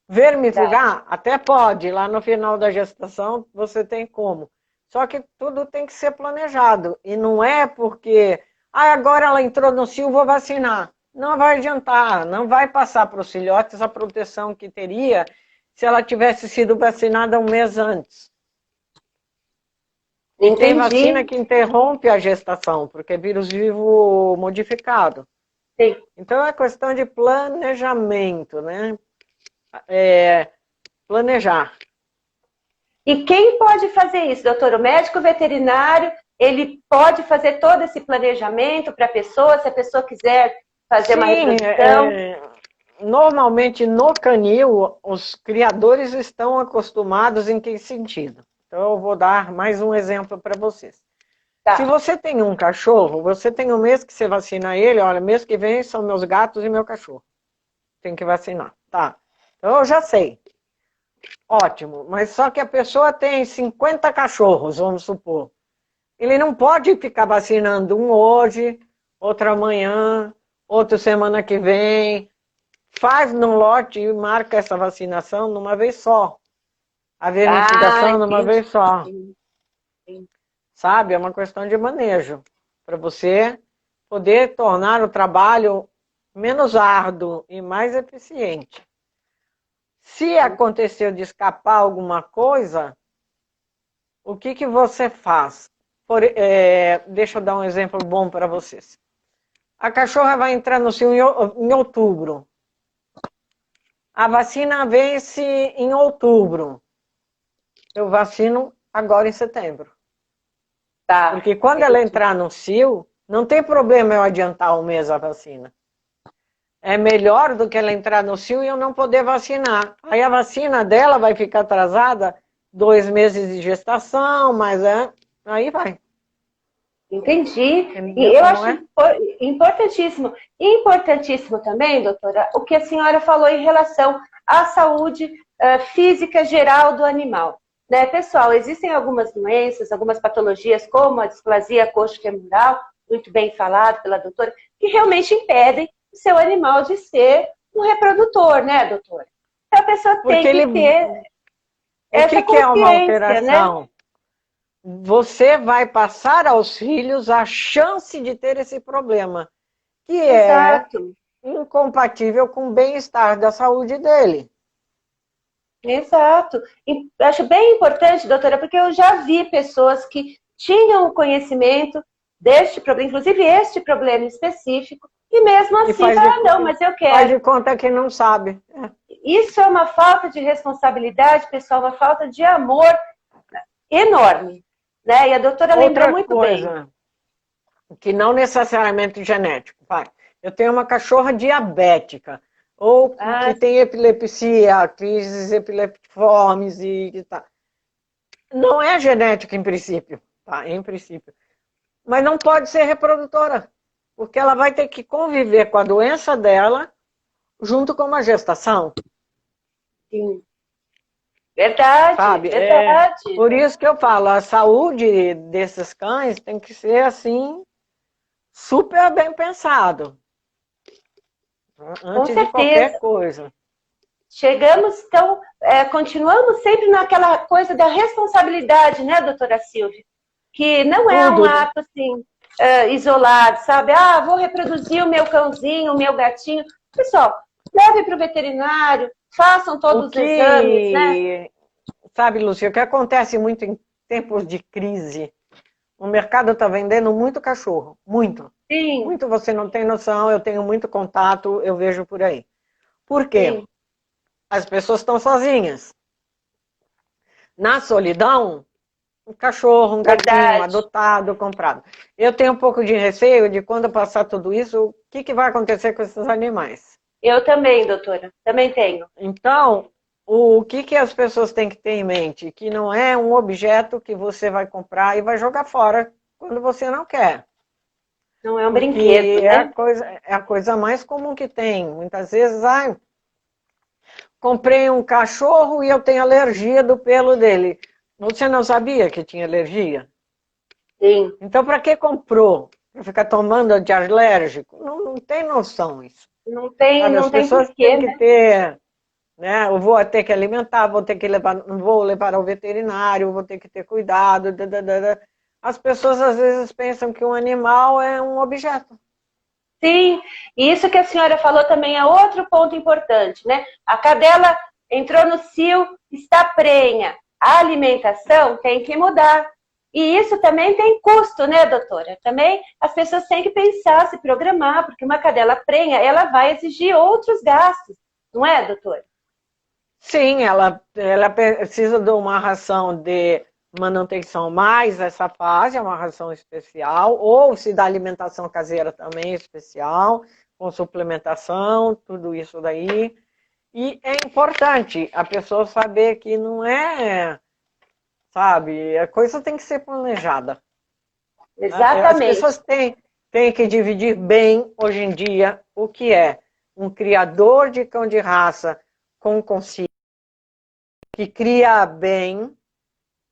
Vermifugar? Até pode, lá no final da gestação você tem como. Só que tudo tem que ser planejado. E não é porque, agora ela entrou no cio, vou vacinar. Não vai adiantar, não vai passar para os filhotes a proteção que teria se ela tivesse sido vacinada um mês antes. Entendi. Tem vacina que interrompe a gestação, porque é vírus vivo modificado. Sim. Então é questão de planejamento, né? Planejar. E quem pode fazer isso, doutor? O médico veterinário, ele pode fazer todo esse planejamento para a pessoa, se a pessoa quiser fazer uma reprodução? Normalmente no canil, os criadores estão acostumados em que sentido? Então eu vou dar mais um exemplo para vocês. Tá. Se você tem um cachorro, você tem um mês que você vacina ele, olha, mês que vem são meus gatos e meu cachorro. Tem que vacinar, tá? Então eu já sei. Ótimo, mas só que a pessoa tem 50 cachorros, vamos supor. Ele não pode ficar vacinando um hoje, outro amanhã, outro semana que vem. Faz num lote e marca essa vacinação numa vez só. A vermifugação numa vez só. Sabe? É uma questão de manejo. Para você poder tornar o trabalho menos árduo e mais eficiente. Se aconteceu de escapar alguma coisa, o que você faz? Deixa eu dar um exemplo bom para vocês. A cachorra vai entrar no cio em outubro. A vacina vence em outubro. Eu vacino agora em setembro. Tá. Porque quando ela entrar no cio, não tem problema eu adiantar um mês a vacina. É melhor do que ela entrar no cio e eu não poder vacinar. Aí a vacina dela vai ficar atrasada 2 meses de gestação, mas aí vai. Entendi. E eu acho importantíssimo. E importantíssimo também, doutora, o que a senhora falou em relação à saúde física geral do animal. Né, pessoal, existem algumas doenças, algumas patologias, como a displasia coxofemoral, muito bem falado pela doutora, que realmente impedem o seu animal de ser um reprodutor, né, doutora? Então a pessoa tem que ter essa consciência, que é uma alteração? Né? Você vai passar aos filhos a chance de ter esse problema, que Exato. É incompatível com o bem-estar da saúde dele. Exato. E acho bem importante, doutora, porque eu já vi pessoas que tinham o conhecimento deste problema, inclusive este problema específico, E mesmo E assim fala, não, mas eu faz quero. de conta que não sabe. Isso é uma falta de responsabilidade, pessoal, uma falta de amor enorme. Né? E a doutora lembrou Outra muito bem. coisa, que não necessariamente genético, vai. Eu tenho uma cachorra diabética, ou Ah, que tem epilepsia, crises epileptiformes e tá. Não é genética em princípio, tá? Em princípio. Mas não pode ser reprodutora, porque ela vai ter que conviver com a doença dela junto com uma gestação. sim. Verdade, Sabe? verdade. Por isso que eu falo, a saúde desses cães tem que ser assim, super bem pensado, Com antes de qualquer certeza. coisa. Chegamos, então, continuamos sempre naquela coisa da responsabilidade, né, doutora Silvia? Que não é um Tudo, né? ato assim, isolado, sabe? Ah, vou reproduzir o meu cãozinho, o meu gatinho. Pessoal, leve para o veterinário, façam O todos os exames, né? que, sabe, Lúcia, o que acontece muito em tempos de crise, o mercado está vendendo muito cachorro, muito. Sim, Muito você não tem noção, eu tenho muito contato, eu vejo por aí. Por quê? sim, As pessoas estão sozinhas. Na solidão, um cachorro, um gatinho, um verdade. adotado, comprado. Eu tenho um pouco de receio de quando passar tudo isso, o que vai acontecer com esses animais. Eu também, doutora, também tenho. Então, o que as pessoas têm que ter em mente? Que não é um objeto que você vai comprar e vai jogar fora quando você não quer. Não é um brinquedo, Porque né? é a coisa mais comum que tem. Muitas vezes, comprei um cachorro e eu tenho alergia do pelo dele. Você não sabia que tinha alergia? Sim, Então, para que comprou? Para ficar tomando antialérgico? Não tem noção isso. não tem, Sabe, as não tem pessoas porquê, têm que né? ter, né? Eu vou ter que alimentar, vou ter que levar, não vou levar ao veterinário, vou ter que ter cuidado. As pessoas às vezes pensam que um animal é um objeto. Sim, e isso que a senhora falou também é outro ponto importante, né? A cadela entrou no cio, está prenha. A alimentação tem que mudar. E isso também tem custo, né, doutora? Também as pessoas têm que pensar, se programar, porque uma cadela prenha, ela vai exigir outros gastos, não é, doutora? Sim, ela precisa de uma ração de manutenção mais essa fase, é uma ração especial, ou se dá alimentação caseira também especial, com suplementação, tudo isso daí. E é importante a pessoa saber que não é, sabe, a coisa tem que ser planejada. As Exatamente. pessoas têm que dividir bem, hoje em dia, o que é um criador de cão de raça com consciência, que cria bem,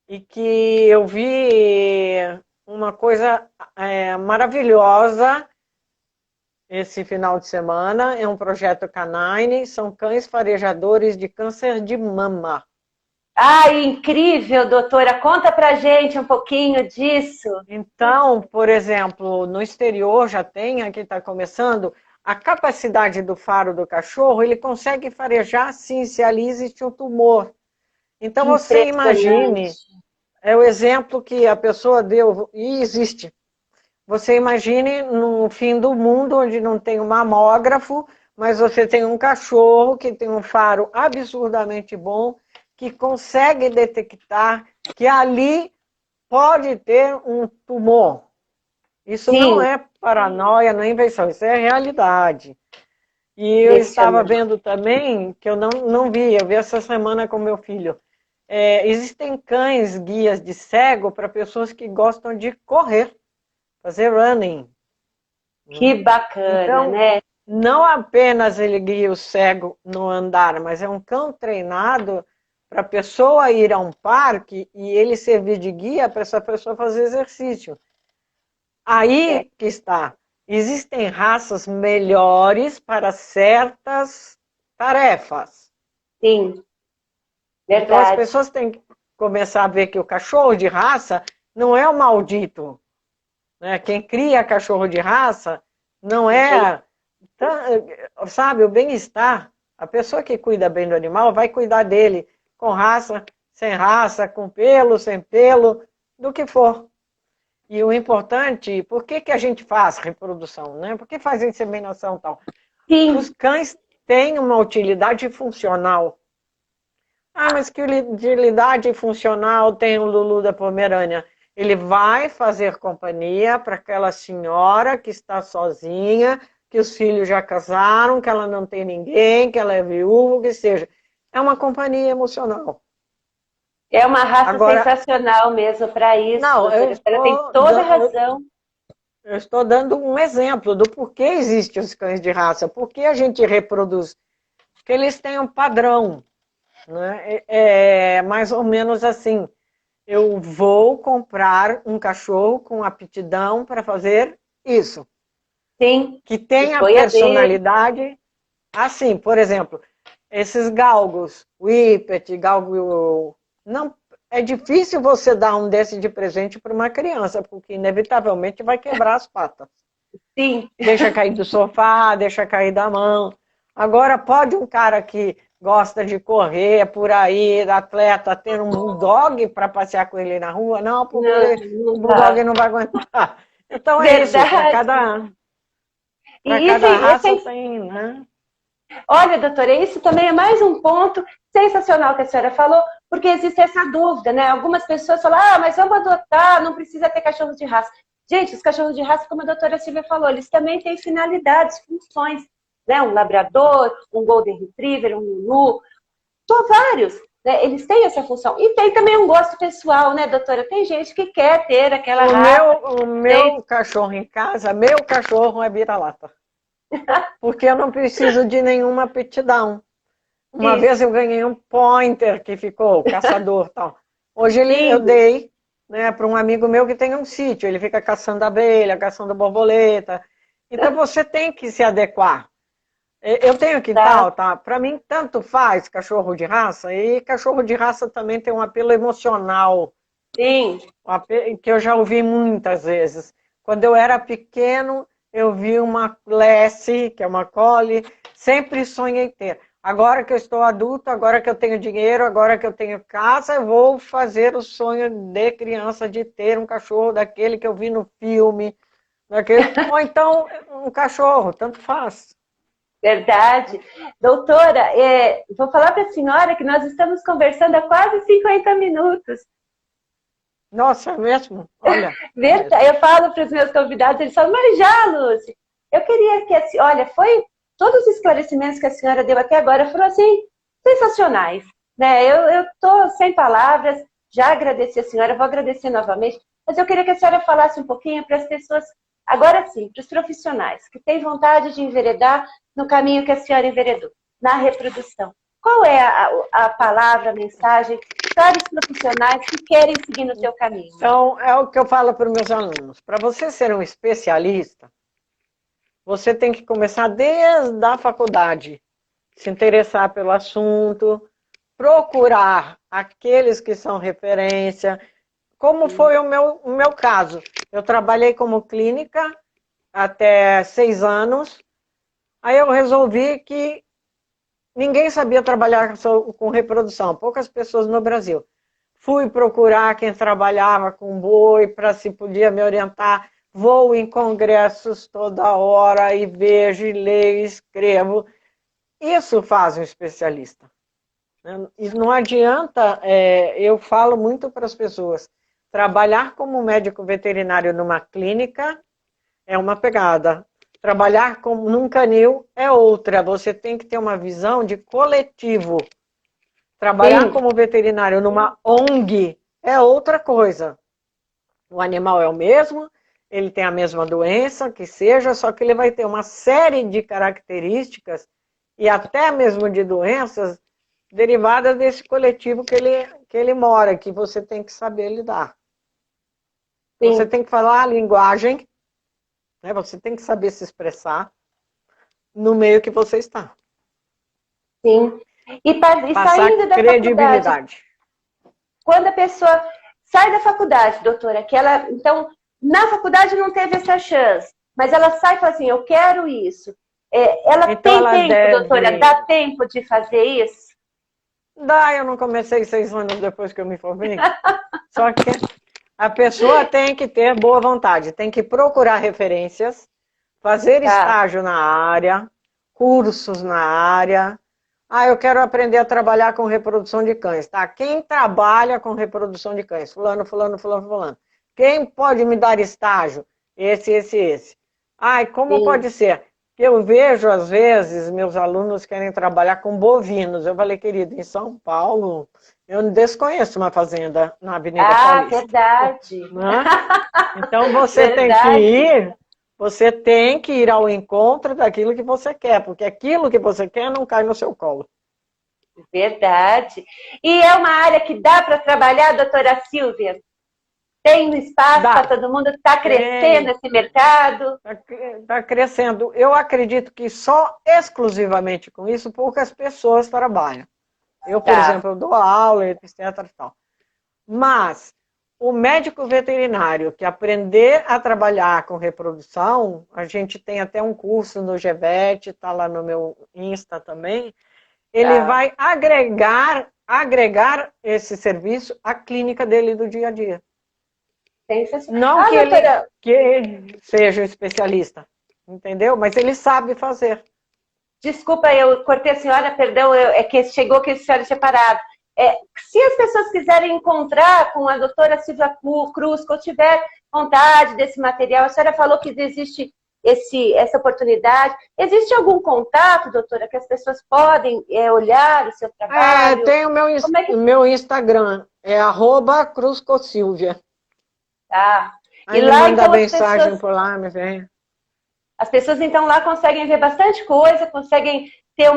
e que eu vi uma coisa maravilhosa esse final de semana, é um projeto Canine, são cães farejadores de câncer de mama. Ai, incrível, doutora. Conta pra gente um pouquinho disso. Então, por exemplo, no exterior já tem, aqui está começando, a capacidade do faro do cachorro, ele consegue farejar sim, se ali existe um tumor. Então, Que você imagine, impressionante. é o exemplo que a pessoa deu, e existe. Você imagine no fim do mundo, onde não tem um mamógrafo, mas você tem um cachorro que tem um faro absurdamente bom, que consegue detectar que ali pode ter um tumor. Isso não Sim, é paranoia, não é invenção, isso é realidade. E eu estava impressionante. vendo também, que eu não vi, eu vi essa semana com meu filho, existem cães guias de cego para pessoas que gostam de correr, fazer running. Que bacana, Então, né? não apenas ele guia o cego no andar, mas é um cão treinado para a pessoa ir a um parque e ele servir de guia para essa pessoa fazer exercício. É, Aí que está. Existem raças melhores para certas tarefas. sim, Então as verdade. pessoas têm que começar a ver que o cachorro de raça não é o maldito, né? Quem cria cachorro de raça não Sim, é, sabe, o bem-estar. A pessoa que cuida bem do animal vai cuidar dele com raça, sem raça, com pelo, sem pelo, do que for. E o importante, por que que a gente faz reprodução, né? Por que faz inseminação e tal? Sim. Os cães têm uma utilidade funcional. Ah, mas que utilidade funcional tem o Lulu da Pomerânia? Ele vai fazer companhia para aquela senhora que está sozinha, que os filhos já casaram, que ela não tem ninguém, que ela é viúva, o que seja. É uma companhia emocional. É uma raça Agora, sensacional mesmo para isso, não, doutora. Ela tem toda a razão. eu estou dando um exemplo do porquê existem os cães de raça, por que a gente reproduz. Porque eles têm um padrão, né? É mais ou menos assim. Eu vou comprar um cachorro com aptidão para fazer isso. Sim. Que tenha personalidade. Assim, por exemplo, esses galgos, Whippet, galgo... Não, é difícil você dar um desse de presente para uma criança, porque inevitavelmente vai quebrar as patas. Sim. Deixa cair do sofá, deixa cair da mão. Agora, pode um cara que gosta de correr por aí, atleta, ter um bulldog para passear com ele na rua? Não, porque o bulldog não vai aguentar. Então é isso, para cada raça tem, né? Olha, doutora, isso também é mais um ponto sensacional que a senhora falou, porque existe essa dúvida, né? Algumas pessoas falam, mas vamos adotar, não precisa ter cachorro de raça. Gente, os cachorros de raça, como a doutora Silvia falou, eles também têm finalidades, funções, né? Um labrador, um golden retriever, um lulu, são vários, né? Eles têm essa função. E tem também um gosto pessoal, né, doutora? Tem gente que quer ter aquela raça. O meu cachorro em casa, meu cachorro é vira-lata. Porque eu não preciso de nenhuma aptidão. Uma vez eu ganhei um pointer que ficou, caçador e tal. Hoje eu dei, né, para um amigo meu que tem um sítio. Ele fica caçando abelha, caçando borboleta. Então você tem que se adequar. Eu tenho quintal, tá? Para mim, tanto faz cachorro de raça. E cachorro de raça também tem um apelo emocional. Sim. Que eu já ouvi muitas vezes. Quando eu era pequeno, eu vi uma Lassie, que é uma Collie, sempre sonhei ter. Agora que eu estou adulta, agora que eu tenho dinheiro, agora que eu tenho casa, eu vou fazer o sonho de criança de ter um cachorro daquele que eu vi no filme. Ou então um cachorro, tanto faz. Verdade. Doutora, vou falar para a senhora que nós estamos conversando há quase 50 minutos. Nossa, é mesmo? Olha. Eu falo para os meus convidados, eles falam, mas já, Lúcia, eu queria que olha, todos os esclarecimentos que a senhora deu até agora foram assim, sensacionais. Né? Eu estou sem palavras, já agradeci a senhora, vou agradecer novamente, mas eu queria que a senhora falasse um pouquinho para as pessoas, agora sim, para os profissionais que têm vontade de enveredar no caminho que a senhora enveredou, na reprodução. Qual é a palavra, a mensagem para os profissionais que querem seguir no seu caminho? Então, é o que eu falo para os meus alunos. Para você ser um especialista, você tem que começar desde a faculdade, se interessar pelo assunto, procurar aqueles que são referência, como foi o meu caso. Eu trabalhei como clínica até 6 anos, aí eu resolvi que ninguém sabia trabalhar com reprodução, poucas pessoas no Brasil. Fui procurar quem trabalhava com boi para se podia me orientar. Vou em congressos toda hora e vejo, e leio, e escrevo. Isso faz um especialista. E não adianta, eu falo muito para as pessoas, trabalhar como médico veterinário numa clínica é uma pegada. Trabalhar num canil é outra. Você tem que ter uma visão de coletivo. Trabalhar como veterinário numa ONG é outra coisa. O animal é o mesmo, ele tem a mesma doença, que seja, só que ele vai ter uma série de características e até mesmo de doenças derivadas desse coletivo que ele mora, que você tem que saber lidar. Sim. Você tem que falar a linguagem, né? Você tem que saber se expressar no meio que você está. Sim. E saindo da credibilidade. Quando a pessoa sai da faculdade, doutora, que ela, então, na faculdade não teve essa chance, mas ela sai e fala assim, eu quero isso. Ela então tem tempo, doutora? Dá tempo de fazer isso? Dá, eu não comecei 6 anos depois que eu me formei. Só que A pessoa tem que ter boa vontade, tem que procurar referências, fazer estágio na área, cursos na área. Ah, eu quero aprender a trabalhar com reprodução de cães, tá? Quem trabalha com reprodução de cães? Fulano, fulano, fulano, fulano. Quem pode me dar estágio? Esse. Ai, como Sim. pode ser? Eu vejo, às vezes, meus alunos querem trabalhar com bovinos. Eu falei, querido, em São Paulo, eu desconheço uma fazenda na Avenida Paulista. Verdade. Né? Então, você tem que ir ao encontro daquilo que você quer, porque aquilo que você quer não cai no seu colo. Verdade. E é uma área que dá para trabalhar, doutora Silvia? Tem espaço para todo mundo? Está crescendo esse mercado? Está crescendo. Eu acredito que só exclusivamente com isso poucas pessoas trabalham. Eu, por exemplo, eu dou aula, etc. E tal. Mas o médico veterinário que aprender a trabalhar com reprodução, a gente tem até um curso no GVET, está lá no meu Insta também, ele vai agregar esse serviço à clínica dele do dia a dia. Não que ele seja um especialista, entendeu? Mas ele sabe fazer. Desculpa, eu cortei a senhora, perdão, é que chegou que a senhora tinha parado. Se as pessoas quiserem encontrar com a doutora Silvia Cruz, que eu tiver vontade desse material, a senhora falou que existe essa oportunidade. Existe algum contato, doutora, que as pessoas podem olhar o seu trabalho? Tem o meu Instagram, é @cruzcosilvia. Tá. Aí me manda mensagem por lá, me vem. As pessoas, então, lá conseguem ver bastante coisa, conseguem ter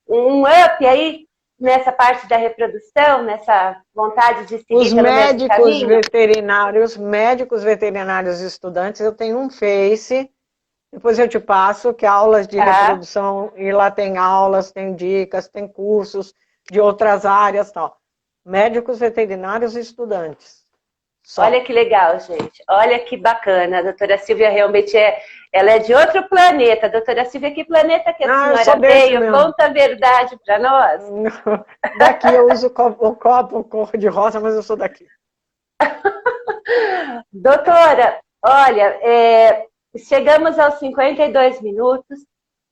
um up aí nessa parte da reprodução, nessa vontade de seguir Os médicos veterinários estudantes, eu tenho um Face, depois eu te passo, que é aulas de reprodução, e lá tem aulas, tem dicas, tem cursos de outras áreas e tal. Médicos veterinários estudantes. Só. Olha que legal, gente. Olha que bacana. A doutora Silvia realmente ela é de outro planeta. Doutora Silvia, que planeta que a senhora veio? Conta a verdade para nós. Daqui eu uso o copo cor de rosa, mas eu sou daqui. Doutora, olha, chegamos aos 52 minutos.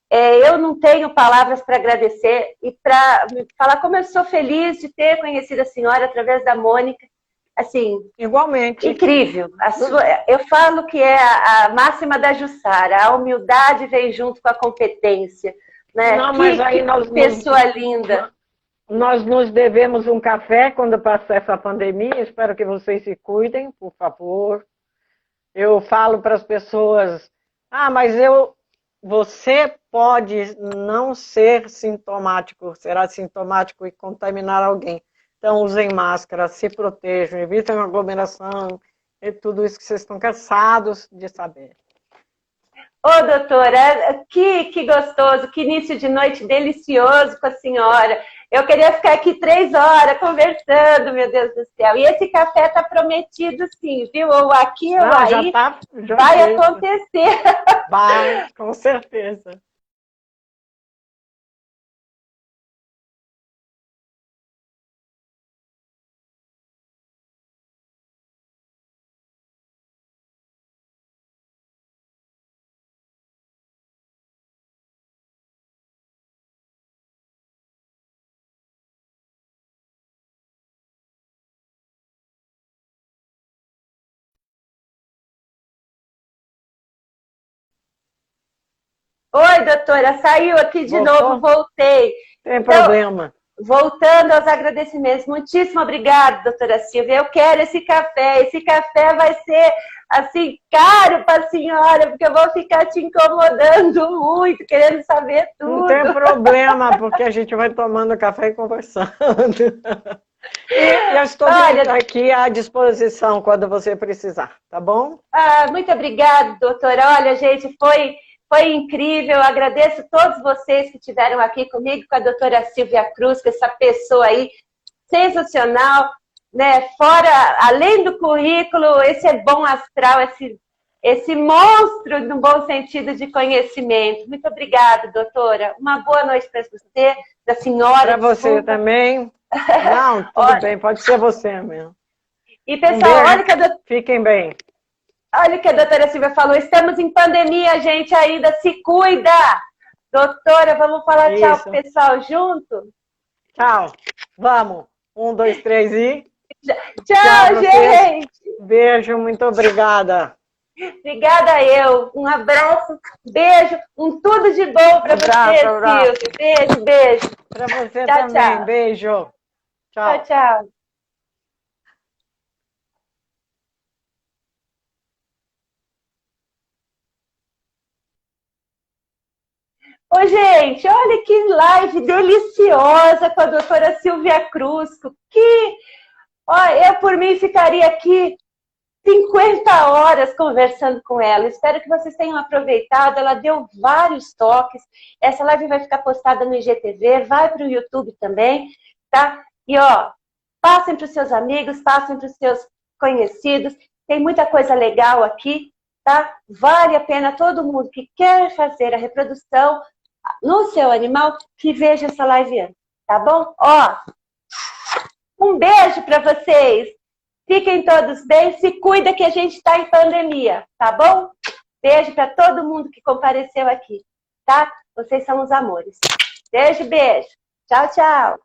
Eu não tenho palavras para agradecer e para falar como eu sou feliz de ter conhecido a senhora através da Mônica. Assim, igualmente. Incrível. Eu falo que é a máxima da Jussara. A humildade vem junto com a competência. Né? Não, mas aí pessoa linda. Nós nos devemos um café quando passar essa pandemia. Espero que vocês se cuidem, por favor. Eu falo para as pessoas, mas você pode não ser sintomático, será sintomático e contaminar alguém. Então, usem máscara, se protejam, evitem aglomeração e tudo isso que vocês estão cansados de saber. Ô, doutora, que gostoso, que início de noite delicioso com a senhora. Eu queria ficar aqui 3 horas conversando, meu Deus do céu. E esse café está prometido sim, viu? Ou aqui ou aí, já vai acontecer. Vai, com certeza. Oi, doutora, saiu aqui de novo, voltei. Tem problema. Voltando aos agradecimentos, muitíssimo obrigada, doutora Silvia. Eu quero esse café vai ser, assim, caro para a senhora, porque eu vou ficar te incomodando muito, querendo saber tudo. Não tem problema, porque a gente vai tomando café e conversando. E eu estou aqui à disposição quando você precisar, tá bom? Muito obrigada, doutora. Olha, gente, foi incrível, eu agradeço a todos vocês que estiveram aqui comigo, com a doutora Silvia Cruz, que essa pessoa aí sensacional, né? Além do currículo, esse bom astral, esse monstro, no bom sentido de conhecimento. Muito obrigada, doutora. Uma boa noite para você, da senhora. Para você também. Não, tudo bem, pode ser você mesmo. E, Um pessoal, beijo. Fiquem bem. Olha o que a doutora Silvia falou. Estamos em pandemia, gente, ainda se cuida. Doutora, vamos falar tchau pro pessoal junto? Tchau. Vamos. 1, 2, 3 e... Tchau, gente. Beijo, muito obrigada. Obrigada eu. Um abraço, beijo, tudo de bom para você, Silvia. Beijo, beijo. Para você tchau, também. Tchau. Beijo. Tchau. Tchau, tchau. Ô, gente, olha que live deliciosa com a doutora Silvia Crusco. Eu, por mim, ficaria aqui 50 horas conversando com ela. Espero que vocês tenham aproveitado. Ela deu vários toques. Essa live vai ficar postada no IGTV, vai para o YouTube também, tá? E, passem para os seus amigos, passem para os seus conhecidos. Tem muita coisa legal aqui, tá? Vale a pena todo mundo que quer fazer a reprodução no seu animal, que veja essa live antes, tá bom? Um beijo para vocês. Fiquem todos bem, se cuida que a gente está em pandemia, tá bom? Beijo para todo mundo que compareceu aqui, tá? Vocês são os amores. Beijo, beijo. Tchau, tchau.